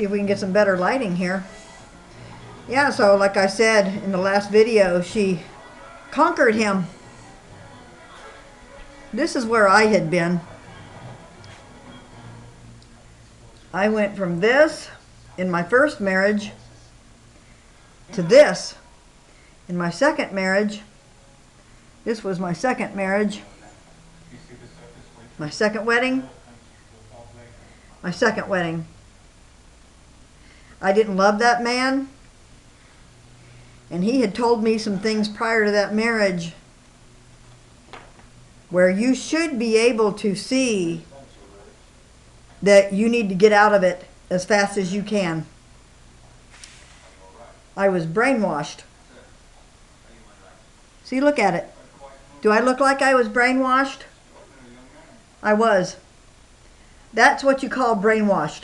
See if we can get some better lighting here. Yeah, so like I said in the last video, she conquered him. This is where I had been. I went from this in my first marriage to this in my second marriage. This was my second marriage. My second wedding. My second wedding. I didn't love that man. And he had told me some things prior to that marriage where you should be able to see that you need to get out of it as fast as you can. I was brainwashed. See, look at it. Do I look like I was brainwashed? I was. That's what you call brainwashed.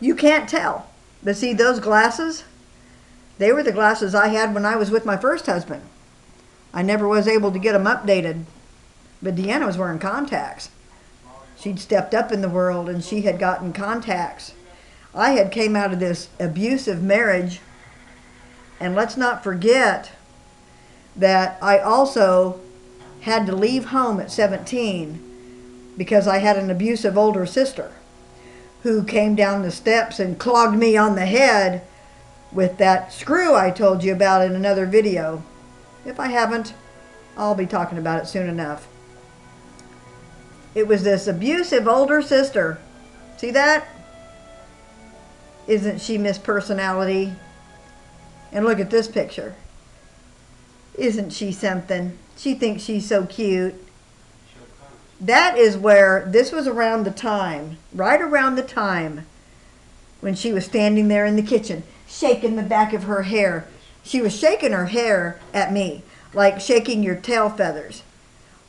You can't tell. But see, those glasses, they were the glasses I had when I was with my first husband. I never was able to get them updated. But Deanna was wearing contacts. She'd stepped up in the world and she had gotten contacts. I had came out of this abusive marriage. And let's not forget that I also had to leave home at 17 because I had an abusive older sister who came down the steps and clogged me on the head with that screw I told you about in another video. If I haven't, I'll be talking about it soon enough. It was this abusive older sister. See that? Isn't she Miss Personality? And look at this picture. Isn't she something? She thinks she's so cute. That is where, this was around the time, right around the time when she was standing there in the kitchen, shaking the back of her hair. She was shaking her hair at me, like shaking your tail feathers.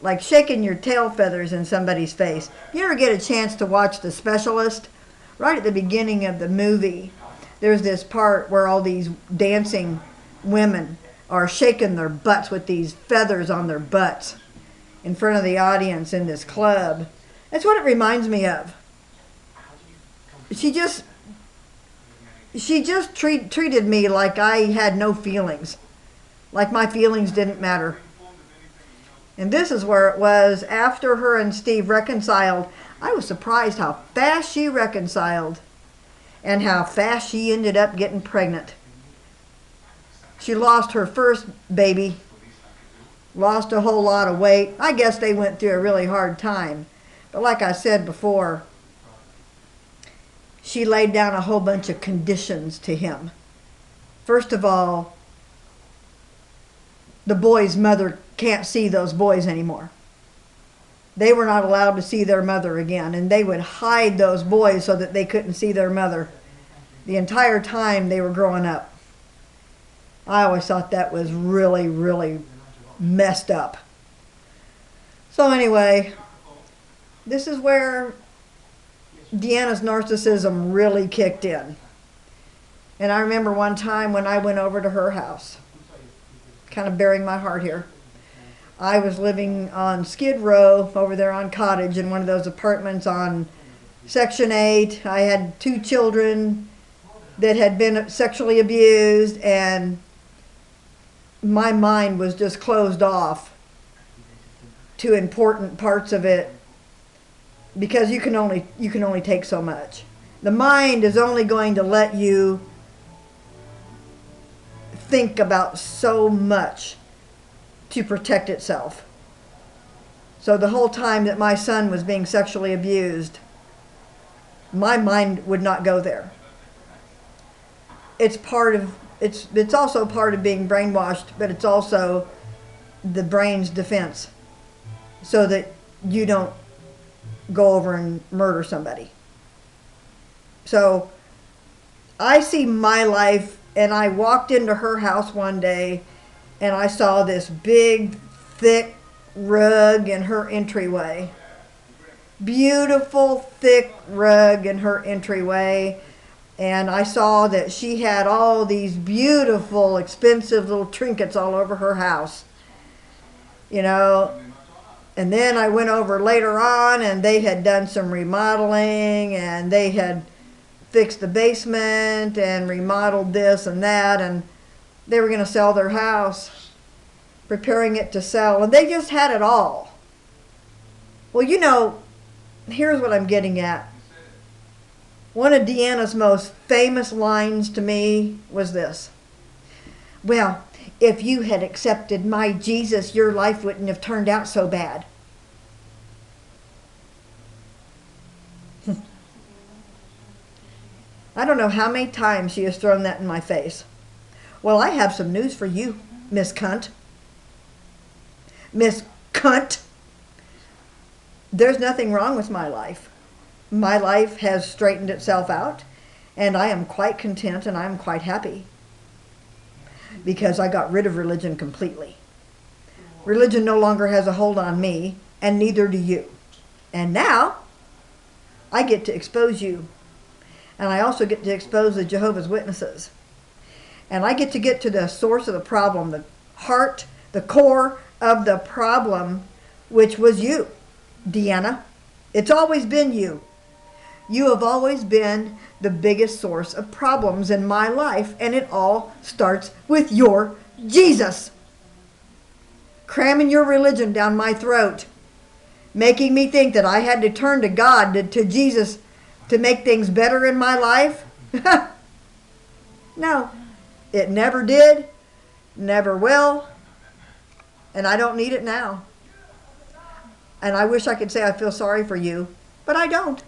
Like shaking your tail feathers in somebody's face. You ever get a chance to watch The Specialist? Right at the beginning of the movie, there's this part where all these dancing women are shaking their butts with these feathers on their butts in front of the audience in this club. That's what it reminds me of. She just treated me like I had no feelings. Like my feelings didn't matter. And this is where it was after her and Steve reconciled. I was surprised how fast she reconciled and how fast she ended up getting pregnant. She lost her first baby, lost a whole lot of weight. I guess they went through a really hard time. But like I said before, she laid down a whole bunch of conditions to him. First of all, the boy's mother can't see those boys anymore. They were not allowed to see their mother again, and they would hide those boys so that they couldn't see their mother the entire time they were growing up. I always thought that was really, really messed up. So anyway, this is where Deanna's narcissism really kicked in. And I remember one time when I went over to her house, kind of bearing my heart here. I was living on Skid Row over there on Cottage in one of those apartments on Section 8. I had 2 children that had been sexually abused, and my mind was just closed off to important parts of it because you can only take so much. The mind is only going to let you think about so much to protect itself. So the whole time that my son was being sexually abused, my mind would not go there. It's also part of being brainwashed, but it's also the brain's defense so that you don't go over and murder somebody. So I see my life, and I walked into her house one day and I saw this big, thick rug in her entryway. Beautiful, thick rug in her entryway. And I saw that she had all these beautiful, expensive little trinkets all over her house. You know, and then I went over later on and they had done some remodeling and they had fixed the basement and remodeled this and that, and they were going to sell their house, preparing it to sell, and they just had it all. Well, you know, here's what I'm getting at. One of Deanna's most famous lines to me was this. Well, if you had accepted my Jesus, your life wouldn't have turned out so bad. I don't know how many times she has thrown that in my face. Well, I have some news for you, Miss Cunt. Miss Cunt. There's nothing wrong with my life. My life has straightened itself out, and I am quite content and I'm quite happy because I got rid of religion completely. Religion no longer has a hold on me, and neither do you. And now I get to expose you. And I also get to expose the Jehovah's Witnesses. And I get to the source of the problem, the heart, the core of the problem, which was you, Deanna. It's always been you. You have always been the biggest source of problems in my life, and it all starts with your Jesus. Cramming your religion down my throat, making me think that I had to turn to God, to Jesus, to make things better in my life? No, it never did, never will, and I don't need it now. And I wish I could say I feel sorry for you, but I don't.